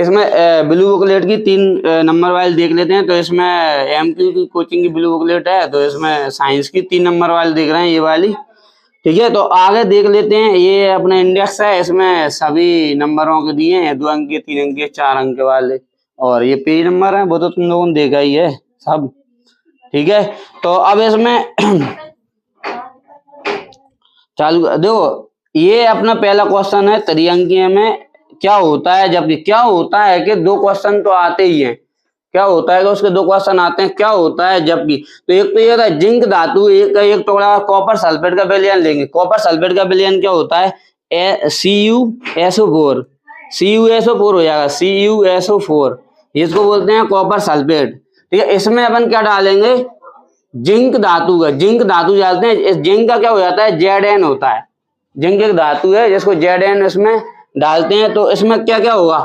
इसमें blue booklet की 3 number वाली देख लेते हैं। तो इसमें एमक्यू की कोचिंग की ब्लू बुकलेट है, तो इसमें साइंस की 3 नंबर वाली देख रहे हैं, ये वाली। ठीक है, तो आगे देख लेते हैं। ये अपना इंडेक्स है, इसमें सभी नंबरों के दिए हैं, 2 अंक के, 3 अंक के, 4 अंक के वाले। और ये पेज नंबर है, वो तो तुम लोगों ने देखा ही है सब। ठीक है, तो अब इसमें चालू देखो, ये अपना पहला क्वेश्चन है त्रिअंकीय में क्या होता है। जबकि क्या होता है कि 2 क्वेश्चन तो आते ही हैं, क्या होता है कि उसके 2 क्वेश्चन आते हैं, क्या होता है जबकि। तो एक तो ये होता है जिंक धातु एक टुकड़ा कॉपर सल्फेट का विलयन लेंगे। कॉपर सल्फेट का विलयन क्या होता है, CuSO4 CuSO4 हो जाएगा, CuSO4, इसको बोलते हैं कॉपर सल्फेट। ठीक है, इसमें अपन क्या डालेंगे, जिंक धातु का, जिंक धातु डालते हैं। इस जिंक का क्या हो जाता है, Zn होता है। जिंक एक धातु है जिसको Zn इसमें डालते हैं। तो इसमें क्या क्या होगा,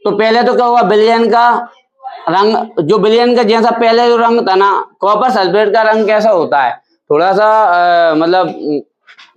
तो पहले तो क्या होगा, विलयन का रंग, जो विलयन का जैसा पहले जो रंग था ना, कॉपर सल्फेट का रंग कैसा होता है, थोड़ा सा मतलब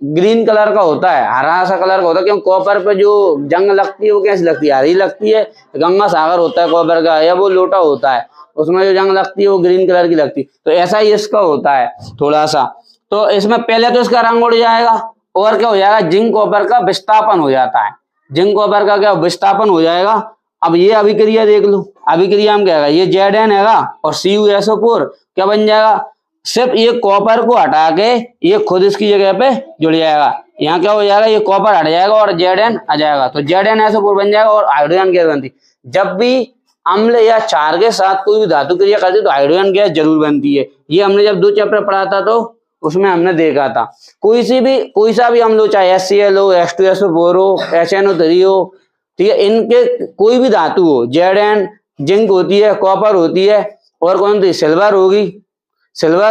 ग्रीन कलर का होता है, हरा सा कलर का होता है। क्योंकि कॉपर पे जो जंग लगती है वो कैसी लगती है, हरी लगती है। गंगा सागर होता है कॉपर का, या वो लोटा होता है, उसमें जो जंग लगती है वो ग्रीन कलर की लगती है। तो ऐसा ही इसका होता है थोड़ा सा। तो इसमें पहले तो इसका रंग उड़ जाएगा, और क्या हो जाएगा, जिंक कॉपर का विस्थापन हो जाता है। जिंक कॉपर का क्या विस्थापन हो जाएगा। अब ये अभिक्रिया देख लो, अभिक्रिया में क्या है, ये Zn हैगा और CuSO4 क्या बन जाएगा, सिर्फ ये कॉपर को हटा के ये खुद इसकी जगह पे जुड़ जाएगा। यहाँ क्या हो जाएगा, ये कॉपर हट जाएगा और Zn आ जाएगा, तो ZnSO4 बन जाएगा और हाइड्रोजन गैस बनती। जब भी अम्ल या क्षार के साथ कोई भी धातु क्रिया करती है तो हाइड्रोजन गैस जरूर बनती है। ये हमने जब 2 चैप्टर पढ़ा था तो उसमें हमने देखा था। कोई सा भी अम्ल हो, चाहे HCl हो, H2SO4 हो, HNO3 हो, ठीक है, इनके कोई भी धातु हो, Zn, जिंक होती है, कॉपर होती है, और कौन सी, सिल्वर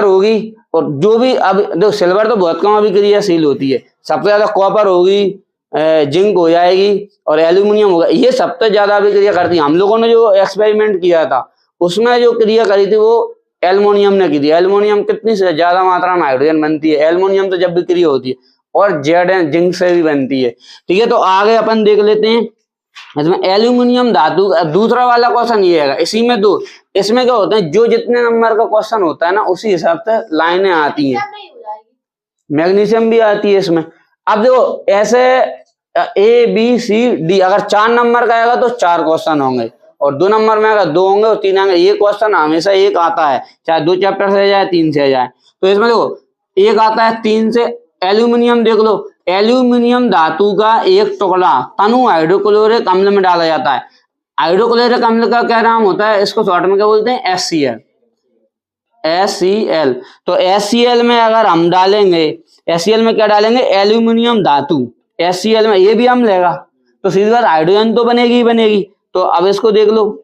होगी, और जो भी, अब देखो सिल्वर तो बहुत कम अभिक्रियाशील होती है, सबसे ज्यादा कॉपर होगी, जिंक हो जाएगी, और एल्यूमिनियम होगा, ये सबसे ज्यादा अभिक्रिया करती है। हम लोगों ने जो एक्सपेरिमेंट किया था उसमें जो क्रिया करी थी वो एल्युमिनियम ने की थी। एल्युमिनियम कितनी से ज्यादा मात्रा में हाइड्रोजन बनती है, एल्युमिनियम तो जब भी क्रिया होती है, और Zn जिंक से भी बनती है। ठीक है, तो आगे अपन देख लेते हैं। इसमें एल्यूमिनियम धातु दूसरा वाला क्वेश्चन ये है, इसी में 2, इसमें क्या होता है, जो जितने नंबर का क्वेश्चन होता है ना उसी हिसाब से लाइनें आती हैं। मैग्नीशियम भी आती है इसमें। अब देखो ऐसे ABCD, अगर 4 नंबर का आएगा तो 4 क्वेश्चन होंगे, और 2 नंबर में अगर 2 होंगे और 3 आएंगे। ये क्वेश्चन हमेशा एक आता है, चाहे 2 चैप्टर से जाए 3 से जाए। तो इसमें देखो एक आता है 3 से, एल्यूमिनियम देख लो, एल्यूमिनियम धातु का एक टुकड़ा तनु हाइड्रोक्लोरिक अम्ल में डाला जाता है। हाइड्रोक्लोरिक अम्ल का क्या नाम होता है, इसको शॉर्ट में क्या बोलते हैं, HCl। तो HCl में अगर हम डालेंगे, HCl में क्या डालेंगे, एल्यूमिनियम धातु, HCl में ये भी अम्ल लेगा, तो सीधी बात हाइड्रोजन तो बनेगी ही बनेगी। तो अब इसको देख लो,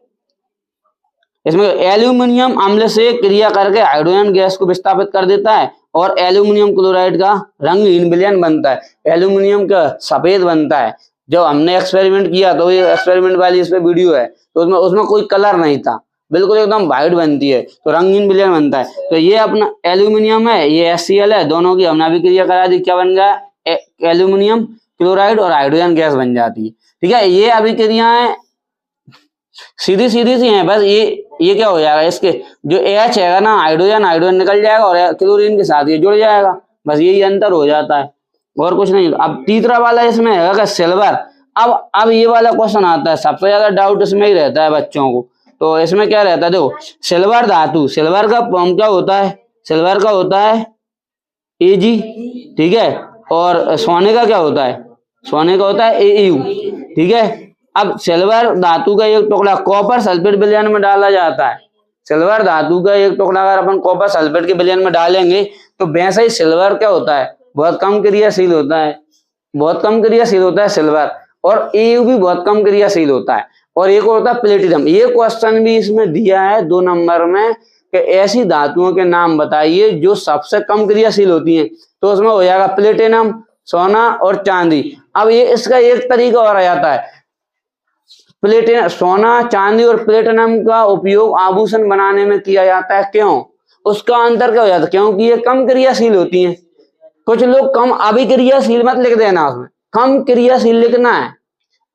इसमें एल्यूमिनियम अम्ल से क्रिया करके हाइड्रोजन गैस को विस्थापित कर देता है, और एल्यूमिनियम क्लोराइड का रंगहीन विलयन बनता है, एल्यूमिनियम का सफेद बनता है। जब हमने एक्सपेरिमेंट किया तो ये एक्सपेरिमेंट वाली इस पे वीडियो है, तो उसमें कोई कलर नहीं था, बिल्कुल एकदम व्हाइट बनती है, तो रंगीन विलयन बनता है। तो ये अपना एल्यूमिनियम है, ये HCl है, दोनों की हमने अभिक्रिया करा दी, क्या बन गया, एल्यूमिनियम क्लोराइड और हाइड्रोजन गैस बन जाती है। ठीक है, ये अभिक्रियाएं सीधी सी हैं बस। ये क्या हो जाएगा, इसके जो H है ना, हाइड्रोजन निकल जाएगा और क्लोरीन के साथ ये जुड़ जाएगा, बस यही अंतर हो जाता है और कुछ नहीं। अब तीसरा वाला इसमें है सिल्वर। अब ये वाला क्वेश्चन आता है, सबसे ज्यादा डाउट इसमें ही रहता है बच्चों को। तो इसमें क्या रहता है, देखो सिल्वर धातु, सिल्वर का फॉर्म क्या होता है, सिल्वर का होता है Ag, ठीक है, और सोने का क्या होता है, सोने का होता है Au। ठीक है, अब सिल्वर धातु का एक टुकड़ा कॉपर सल्फेट विलयन में डाला जाता है। सिल्वर धातु का एक टुकड़ा अगर अपन कॉपर सल्फेट के विलयन में डालेंगे तो वैसे ही सिल्वर क्या होता है, बहुत कम क्रियाशील होता है, बहुत कम क्रियाशील होता है सिल्वर, और Au भी बहुत कम क्रियाशील होता है। और एक होता है प्लेटिनम। ये क्वेश्चन भी इसमें दिया है 2 नंबर में कि ऐसी धातुओं के नाम बताइए जो सबसे कम क्रियाशील होती हैं, तो उसमें हो जाएगा प्लेटिनम, सोना और चांदी। अब ये इसका एक तरीका और आ जाता है, प्लेटिनम, सोना, चांदी और प्लेटिनम का उपयोग आभूषण बनाने में किया जाता है। क्यों, उसका अंतर क्या हो जाता है, क्योंकि ये कम क्रियाशील होती हैं। कुछ लोग कम अभिक्रियाशील मत लिख देना, उसमें कम क्रियाशील लिखना है।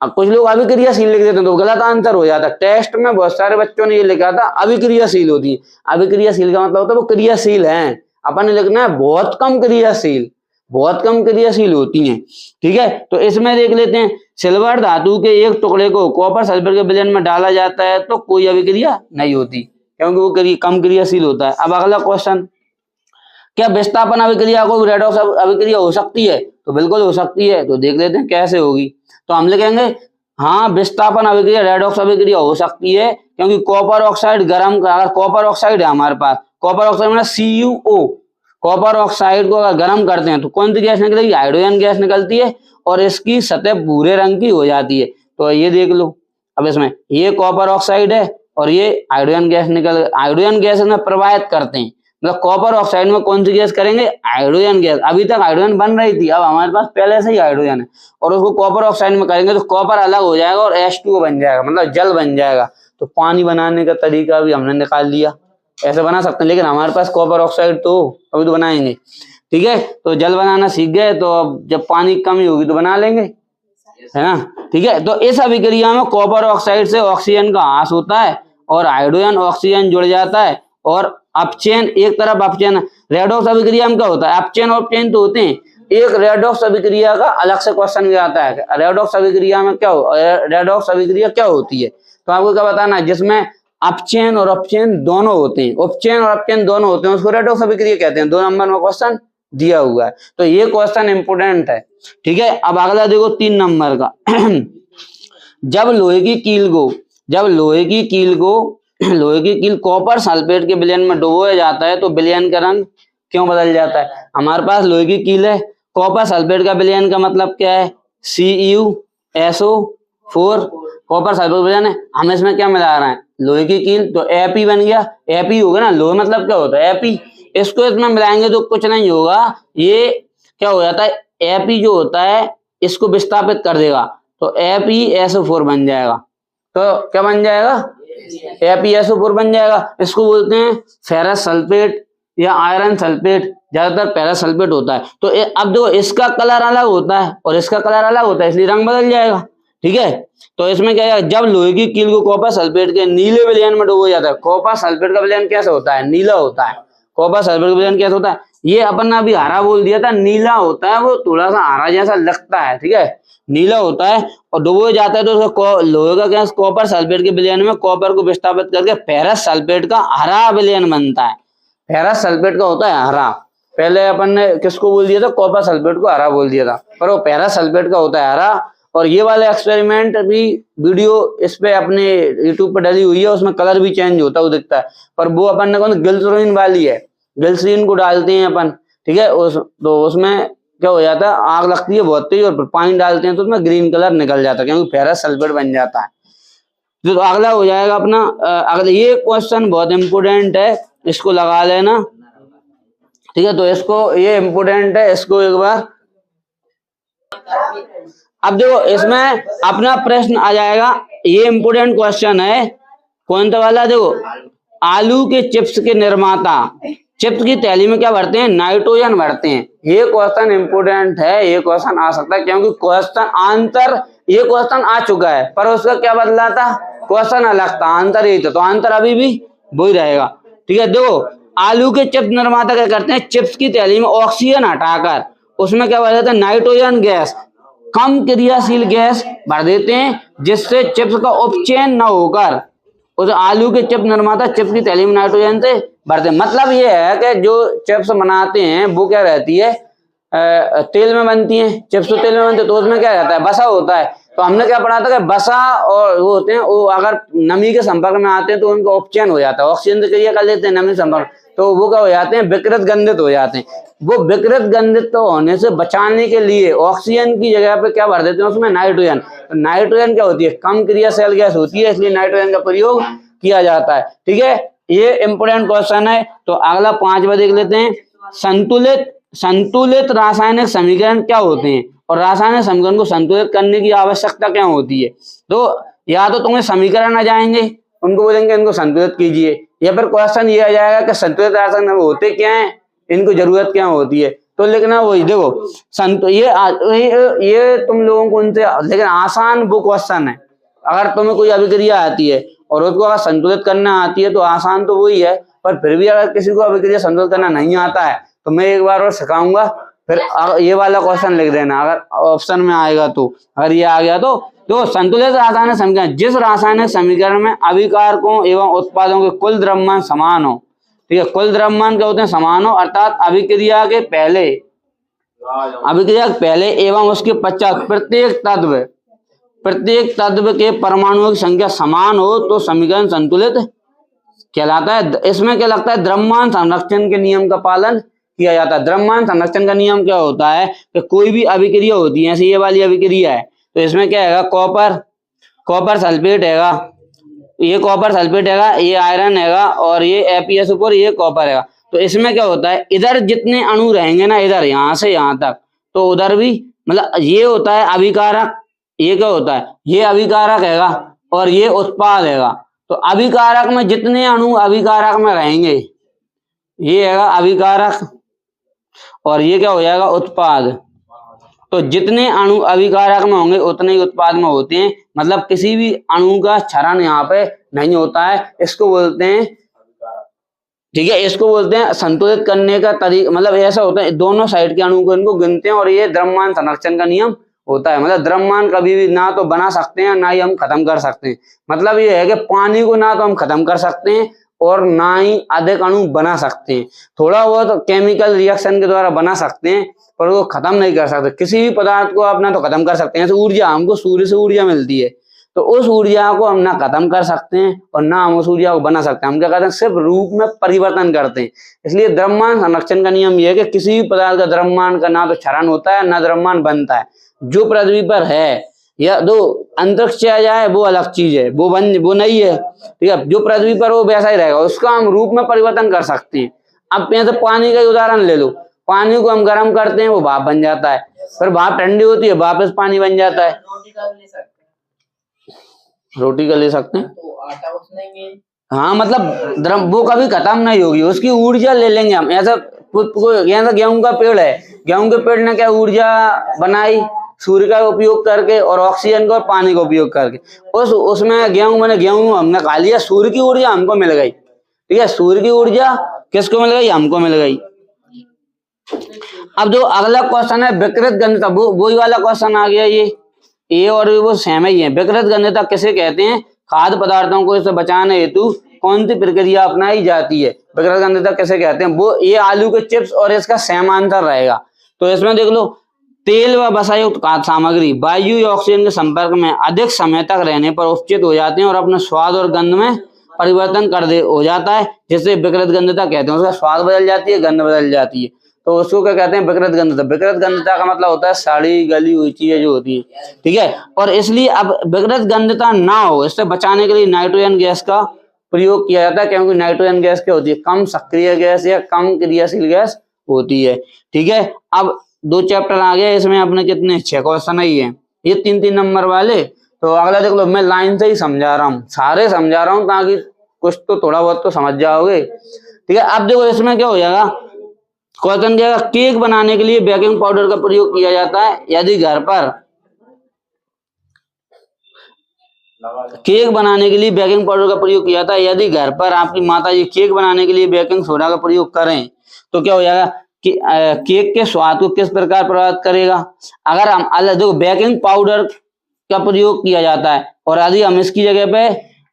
अब कुछ लोग अभिक्रियाशील लिख देते हैं तो गलत आंसर हो जाता है। टेस्ट में बहुत सारे बच्चों ने ये लिखा था अभिक्रियाशील होती है। अभिक्रियाशील का मतलब होता है वो क्रियाशील है, अपन ने लिखना है बहुत कम क्रियाशील, बहुत कम क्रियाशील होती हैं। ठीक है, तो इसमें देख लेते हैं, सिल्वर धातु के एक टुकड़े को कॉपर सल्फेट के विलयन में डाला जाता है तो कोई अभिक्रिया नहीं होती, क्योंकि वो कम क्रियाशील होता है। अब अगला क्वेश्चन, क्या विस्थापन अभिक्रिया को रेडॉक्स अभिक्रिया हो सकती है? तो बिल्कुल हो सकती है। तो देख लेते हैं कैसे होगी। तो हम लिखेंगे हाँ, विस्थापन अभिक्रिया रेडॉक्स अभिक्रिया हो सकती है, क्योंकि कॉपर ऑक्साइड गर्म, अगर कॉपर ऑक्साइड है हमारे पास, कॉपर ऑक्साइड मतलब CuO, कॉपर ऑक्साइड को अगर गर्म करते हैं तो कौन सी गैस निकलेगी? हाइड्रोजन गैस निकलती है और इसकी सतह भूरे रंग की हो जाती है। तो ये देख लो, अब इसमें ये कॉपर ऑक्साइड है और ये हाइड्रोजन गैस हाइड्रोजन गैस में प्रवाहित करते हैं। मतलब कॉपर ऑक्साइड में कौन सी गैस करेंगे? Hydrogen gas. अभी तक हाइड्रोजन बन रही थी, अब हमारे पास पहले से ही हाइड्रोजन है और उसको कॉपर ऑक्साइड में करेंगे तो कॉपर अलग हो जाएगा और H2O बन जाएगा, मतलब जल बन जाएगा। तो पानी बनाने का तरीका भी हमने निकाल लिया, ऐसे बना सकते हैं, लेकिन हमारे पास कॉपर ऑक्साइड तो अभी तो बनाएंगे। ठीक है, तो जल बनाना सीख गए, तो अब जब पानी कमी होगी तो बना लेंगे, है ना। ठीक है, तो इस अभिक्रिया में कॉपर ऑक्साइड से ऑक्सीजन का ह्रास होता है और हाइड्रोजन ऑक्सीजन जुड़ जाता है और अपचयन, एक तरफ अपचयन। रेडॉक्स अभिक्रिया में क्या होता है? अपचयन और अपचयन तो होते हैं। एक रेडॉक्स अभिक्रिया का अलग से क्वेश्चन भी आता है, रेडॉक्स अभिक्रिया में क्या हो, रेडॉक्स अभिक्रिया क्या होती है? तो आपको क्या बताना है? जिसमें अपचयन और अपचयन दोनों होते हैं, उपचयन और अपचयन दोनों होते हैं, उसको रेडॉक्स अभिक्रिया कहते हैं। 2 नंबर में क्वेश्चन दिया हुआ है, तो ये क्वेश्चन इंपोर्टेंट है। ठीक है, अब अगला देखो 3 नंबर का। जब लोहे की कील कॉपर सल्फेट के विलयन में डुबोया जाता है तो विलयन का रंग क्यों बदल जाता है? हमारे पास लोहे की कील है, कॉपर सल्फेट का विलयन का मतलब क्या है? CuSO4, कॉपर सल्फेट विलयन है, हम इसमें क्या मिला रहे हैं? लोहे की कील, तो Fe बन गया। Fe होगा ना, लोहे मतलब क्या होता है? Fe। इसको इसमें मिलाएंगे तो कुछ नहीं होगा, ये क्या हो जाता है? Fe जो होता है इसको विस्थापित कर देगा तो FeSO4 बन जाएगा। तो क्या बन जाएगा? FeSO4 बन जाएगा। इसको बोलते हैं फेरस सल्फेट या आयरन सल्फेट, ज्यादातर फेरस सल्फेट होता है। तो अब देखो, इसका कलर अलग होता है और इसका कलर अलग होता है, इसलिए रंग बदल जाएगा। ठीक है, तो इसमें क्या है? जब लोहे की कील को कॉपर सल्फेट के नीले विलयन में डुबोया जाता है, कॉपर सल्फेट का विलयन कैसे होता है? नीला होता है। कॉपर सल्फेट का विलयन कैसे होता है? ये अपन ने अभी हरा बोल दिया था, नीला होता है, वो थोड़ा सा हरा जैसा लगता है। ठीक है, नीला होता है और डुबोया जाता है तो उसका लोहे का गैस कॉपर सल्फेट के विलयन में कॉपर को विस्थापित करके फेरस सल्फेट का हरा विलयन बनता है। फेरस सल्फेट का होता है हरा। पहले अपन ने किसको बोल दिया था? कॉपर सल्फेट को हरा बोल दिया था, पर वो फेरस सल्फेट का होता है हरा। और ये वाले एक्सपेरिमेंट भी वीडियो इस पे अपने यूट्यूब पर डली हुई है, उसमें कलर भी चेंज होता है, वो दिखता है, पर वो अपन ने कौन ग्लिसरीन वाली है, ग्लिसरीन को डालते हैं अपन। ठीक है, तो उसमें क्या हो जाता है? आग लगती है बहुत तेज और पानी डालते हैं तो उसमें ग्रीन कलर निकल जाता है, क्योंकि फेरस सल्फेट बन जाता है। तो अगला हो जाएगा अपना अगला, ये क्वेश्चन बहुत इंपोर्टेंट है, इसको लगा लेना। ठीक है, तो इसको, ये इंपोर्टेंट है, इसको एक बार। अब देखो, इसमें अपना प्रश्न आ जाएगा, ये इंपोर्टेंट क्वेश्चन है। कौन सा वाला? देखो, आलू के चिप्स के निर्माता चिप्स की थैली में क्या भरते हैं? नाइट्रोजन भरते हैं। ये क्वेश्चन इंपोर्टेंट है, ये क्वेश्चन आ सकता है, क्योंकि क्वेश्चन आंसर, ये क्वेश्चन आ चुका है पर उसका क्या बदला था? क्वेश्चन अलग था, आंसर यही था, तो आंसर अभी भी वही रहेगा। ठीक है, देखो, आलू के चिप्स निर्माता क्या करते हैं? चिप्स की थैली में ऑक्सीजन हटाकर उसमें क्या भर देते हैं? नाइट्रोजन गैस, कम क्रियाशील गैस भर देते हैं, जिससे चिप्स का उपचयन न होकर उस आलू के चिप्स निर्माता चिप्स की थैली में नाइट्रोजन से भरते हैं। मतलब ये है कि जो चिप्स बनाते हैं वो क्या रहती है? तेल में बनती है, चिप्स तो तेल में बनते हैं, तो उसमें क्या रहता है? बसा होता है। तो हमने क्या पढ़ा था कि बसा और वो होते हैं, वो अगर नमी के संपर्क में आते हैं तो उनका उपचयन हो जाता है, ऑक्सीजन से क्रिया कर लेते हैं नमी संपर्क, तो वो क्या हो जाते हैं? विकृत गंधित हो जाते हैं। वो विकृत गंधित तो होने से बचाने के लिए ऑक्सीजन की जगह पे क्या भर देते हैं? उसमें नाइट्रोजन। तो नाइट्रोजन क्या होती है? कम क्रियाशील गैस होती है, इसलिए नाइट्रोजन का प्रयोग किया जाता है। ठीक है, ये इंपोर्टेंट क्वेश्चन है। तो अगला 5वां देख लेते हैं, संतुलित रासायनिक समीकरण क्या होते हैं और रासायनिक समीकरण को संतुलित करने की आवश्यकता क्या होती है? तो या तो तुम्हें समीकरण आ जाएंगे, उनको बोलेंगे इनको संतुलित कीजिए, या फिर क्वेश्चन ये आ जाएगा कि संतुलित रासायनिक होते क्या है, इनको जरूरत क्या होती है। तो लिखना वही, देखो ये तुम लोगों को उनसे, लेकिन आसान वो क्वेश्चन है। अगर तुम्हें कोई अभिक्रिया आती है और उसको अगर संतुलित करना आती है तो आसान तो वही है, पर फिर भी अगर किसी को अभिक्रिया संतुलित करना नहीं आता है तो मैं एक बार और सिखाऊंगा, फिर ये वाला क्वेश्चन लिख देना अगर ऑप्शन में आएगा तो। अगर ये आ गया तो संतुलित रासायनिक समीकरण, जिस रासायनिक समीकरण में अभिकारकों एवं उत्पादों के कुल द्रव्यमान समान हो, ठीक है, कुल द्रव्यमान क्या होते हैं, समान हो, अर्थात अभिक्रिया के पहले एवं उसके पश्चात प्रत्येक तत्व के परमाणुओं की संख्या समान हो तो समीकरण संतुलित कहलाता है। इसमें क्या लगता है, द्रव्यमान संरक्षण के नियम का पालन किया जाता है। द्रव्यमान संरक्षण का नियम क्या होता है कि कोई भी अभिक्रिया होती है, ऐसी ये वाली अभिक्रिया है तो इसमें क्या है, कॉपर सल्फेट हैगा, ये कॉपर सल्फेट हैगा, ये आयरन हैगा और ये FeSO4, ये कॉपर हैगा। तो इसमें क्या होता है, इधर जितने अणु रहेंगे ना, इधर यहाँ से यहाँ तक, तो उधर भी मतलब ये होता है अभिकारक, ये क्या होता है, ये अभिकारक हैगा और ये उत्पाद हैगा। तो अभिकारक में जितने अणु अभिकारक में रहेंगे, ये हैगा अभिकारक और ये क्या हो जाएगा, उत्पाद। तो जितने अणु अभिकारक में होंगे उतने ही उत्पाद में होते हैं, मतलब किसी भी अणु का क्षरण यहाँ पे नहीं होता है। इसको बोलते हैं, ठीक है, इसको बोलते हैं संतुलित करने का तरीका। मतलब ऐसा होता है, दोनों साइड के अणु को इनको गिनते हैं और ये द्रव्यमान संरक्षण का नियम होता है। मतलब द्रव्यमान कभी भी ना तो बना सकते हैं ना ही हम खत्म कर सकते हैं। मतलब ये है कि पानी को ना तो हम खत्म कर सकते हैं और ना ही अधिक अणु बना सकते हैं। थोड़ा बहुत केमिकल रिएक्शन के द्वारा बना सकते हैं पर वो खत्म नहीं कर सकते। किसी भी पदार्थ को आप ना तो खत्म कर सकते हैं, जैसे ऊर्जा, हमको सूर्य से ऊर्जा मिलती है तो उस ऊर्जा को हम ना खत्म कर सकते हैं और ना हम उस ऊर्जा को बना सकते हैं। हम क्या करते हैं, सिर्फ रूप में परिवर्तन करते हैं। इसलिए द्रव्यमान संरक्षण का नियम यह है कि किसी भी पदार्थ का द्रव्यमान का ना तो क्षरण होता है ना द्रव्यमान बनता है। जो पृथ्वी पर है या दो अंतरिक्ष से आ जाए वो अलग चीज है, वो नहीं है, ठीक है। जो पृथ्वी पर वो वैसा ही रहेगा, उसका हम रूप में परिवर्तन कर सकते हैं। अब यहाँ से पानी का उदाहरण ले लो, पानी को हम गर्म करते हैं वो भाप बन जाता है, फिर भाप ठंडी होती है वापस पानी बन जाता है। रोटी का ले सकते हैं, हाँ, मतलब वो कभी खत्म नहीं होगी, उसकी ऊर्जा ले लेंगे हम। ऐसा गेहूं का पेड़ है, गेहूं के पेड़ ने क्या ऊर्जा बनाई, सूर्य का उपयोग करके और ऑक्सीजन का और पानी का उपयोग करके। उसमें गेहूं हमने खा लिया, सूर्य की ऊर्जा हमको मिल गई, ठीक है। सूर्य की ऊर्जा किसको मिल गई, हमको मिल गई। अब जो अगला क्वेश्चन है विकृत गंधता, वही वाला क्वेश्चन आ गया। ये और वो सेम ही है। विकृत गंधता किसे कहते हैं, खाद्य पदार्थों को इससे बचाने हेतु कौन सी प्रक्रिया अपनाई जाती है, विकृत गंधता किसे कहते हैं। वो ये आलू के चिप्स और इसका सेम आंसर रहेगा। तो इसमें देख लो, तेल व वसायुक्त खाद्य सामग्री वायु या ऑक्सीजन के संपर्क में अधिक समय तक रहने पर उपचित हो जाते हैं और अपने स्वाद और गंध में परिवर्तन हो जाता है, जिससे विकृत गंधता कहते हैं। उसका स्वाद बदल जाती है, गंध बदल जाती है, तो उसको क्या कहते हैं, विकृत गंधता। विकृत गंधता का मतलब होता है सड़ी गली हुई चीजें जो होती है, ठीक है। और इसलिए अब विकृत गंधता ना हो, इससे बचाने के लिए नाइट्रोजन गैस का प्रयोग किया जाता है, क्योंकि नाइट्रोजन गैस क्या होती है, कम सक्रिय गैस या कम क्रियाशील गैस होती है, ठीक है। अब 2 चैप्टर आ गए, इसमें अपने कितने 6 क्वेश्चन ही है, ये 3-3 नंबर वाले। तो अगला देख लो, मैं लाइन से ही समझा रहा हूँ, सारे समझा रहा हूँ ताकि कुछ तो थोड़ा बहुत तो समझ जाओगे, ठीक है। अब देखो इसमें क्या हो जाएगा, क्वेश्चन क्या, केक बनाने के लिए बेकिंग पाउडर का प्रयोग किया जाता है यदि घर पर केक बनाने के लिए बेकिंग पाउडर का प्रयोग किया जाता है यदि घर पर आपकी माता जी केक बनाने के लिए बेकिंग सोडा का प्रयोग करें तो क्या हो जाएगा कि केक के स्वाद को किस प्रकार प्रभावित करेगा। अगर हम अलग देखो बेकिंग पाउडर का प्रयोग किया जाता है और यदि हम इसकी जगह पे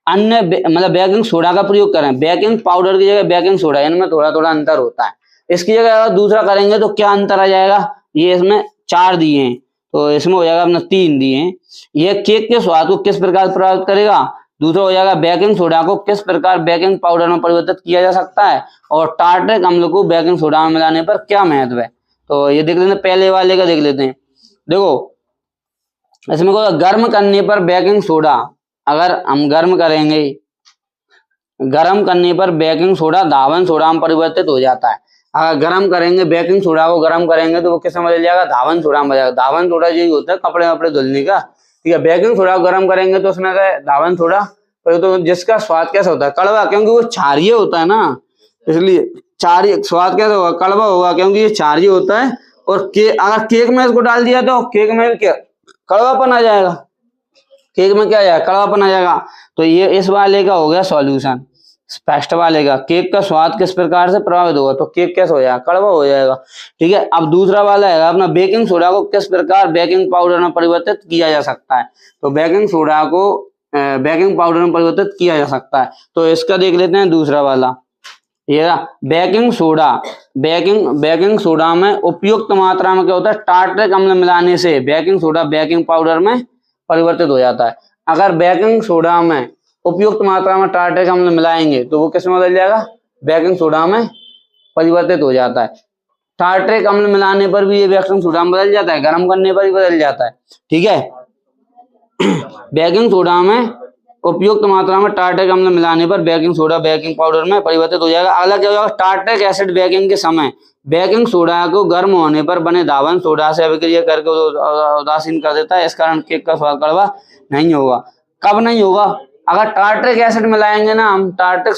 अन्य मतलब बेकिंग सोडा का प्रयोग करें, बेकिंग पाउडर की जगह बेकिंग सोडा, इनमें थोड़ा थोड़ा अंतर होता है। इसकी जगह अगर दूसरा करेंगे तो क्या अंतर आ जाएगा, ये इसमें 4 दिए हैं तो इसमें हो जाएगा अपना 3 दिए हैं। ये केक के स्वाद को किस प्रकार प्रभावित करेगा, दूसरा हो जाएगा बेकिंग सोडा को किस प्रकार बेकिंग पाउडर में परिवर्तित किया जा सकता है, और टार्टरिक अम्ल को बेकिंग सोडा में मिलाने पर क्या महत्व है। तो ये देख लेते हैं, पहले वाले का देख लेते हैं। देखो इसमें को गर्म करने पर बेकिंग सोडा, अगर हम गर्म करेंगे, गर्म करने पर बेकिंग सोडा धावन सोडा में परिवर्तित हो जाता है। अगर गर्म करेंगे बेकिंग सोडा को गर्म करेंगे तो वो किस में बदल जाएगा, धावन सोडा में बदल जाएगा। धावन सोडा यही होता है कपड़े वपड़े धुलने का, ठीक है। बेकिंग सोडा को गर्म करेंगे तो उसमें धावन सोडा, तो जिसका स्वाद कैसा होता है, कड़वा, क्योंकि वो क्षारीय होता है ना, इसलिए क्षारीय स्वाद कैसे होगा, कड़वा होगा, क्योंकि ये क्षारीय होता है। और अगर केक में इसको डाल दिया तो केक में क्या कड़वापन आ जाएगा, केक में क्या आ जाएगा, कड़वापन आ जाएगा। तो ये इस वाले का हो गया सॉल्यूशन, फर्स्ट वाले का। केक का स्वाद किस प्रकार से प्रभावित होगा, तो केक कैसे हो जाएगा, कड़वा हो जाएगा। ठीक है, अब दूसरा वाला है अपना बेकिंग सोडा को किस प्रकार बेकिंग पाउडर में परिवर्तित किया जा सकता है। तो बेकिंग सोडा को बेकिंग पाउडर में परिवर्तित किया जा सकता है। तो इसका देख लेते हैं दूसरा वाला, ये बेकिंग सोडा। बेकिंग सोडा में उपयुक्त मात्रा में क्या होता है, टार्ट्रिक अम्ल मिलाने से बेकिंग सोडा बेकिंग पाउडर में परिवर्तित हो जाता है। अगर बेकिंग सोडा में उपयुक्त मात्रा में टार्ट्रिक अम्ल मिलाएंगे तो वो किस में बदल जाएगा, बेकिंग सोडा में परिवर्तित हो जाता है। टार्ट्रिक अम्ल मिलाने पर भी ये बेकिंग सोडा में बदल जाता है, गर्म करने पर भी बदल जाता है। ठीक है, बेकिंग सोडा में उपयुक्त मात्रा में टार्ट्रिक अम्ल मिलाने पर बेकिंग सोडा बेकिंग पाउडर में परिवर्तित हो जाएगा। अगला क्या होगा, टार्ट्रिक एसिड बेकिंग के समय बेकिंग सोडा को गर्म होने पर बने धावन सोडा से अभिक्रिया करके उदासीन कर देता है। इस कारण केक का स्वाद कड़वा नहीं होगा। कब नहीं होगा, अगर टार्ट्रिक एसिड मिलाएंगे ना हम, टार्ट्रिक